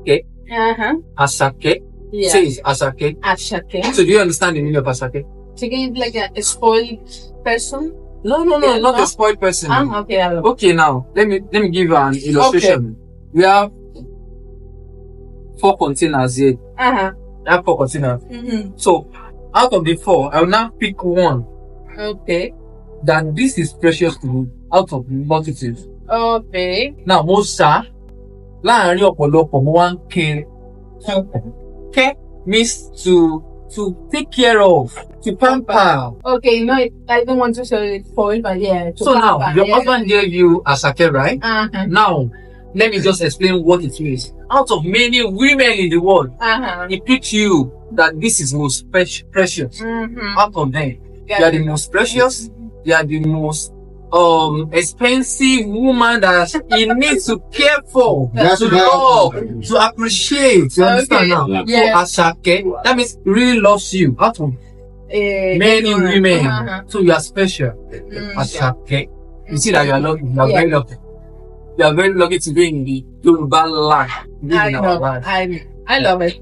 Àṣàkẹ. Àṣàkẹ. Yeah. Say it's Àṣàkẹ. Àṣàkẹ. So do you understand the meaning of Àṣàkẹ? Chicken like a spoiled person. No, Yeah, not no. a spoiled person. Okay. Okay, now let me give you an illustration. We have 4 containers here. We have 4 containers. So out of the 4, I will now pick one. Okay. That this is precious to me out of the multitude. Okay. Now mo sá láàárín ọ̀pọ̀lọpọ̀ mo wá ń kéré. Care means to take care of, to pamper. Okay, no, I don't want to say it for it, but yeah. So now, your husband gave you Àṣàkẹ, right? Now, let me just explain what it means. Out of many women in the world, he picked you that this is most precious. Out of them, you are the most precious. You are the most expensive woman that he needs to care for, to love, to appreciate. You understand now? Yeah. So Àṣàkẹ, that means he really loves you. Out of many women, so you are special. Àṣàkẹ, you see that you are lucky. You are very lucky. You are very lucky to be in the Yorùbá land. I know. I love it.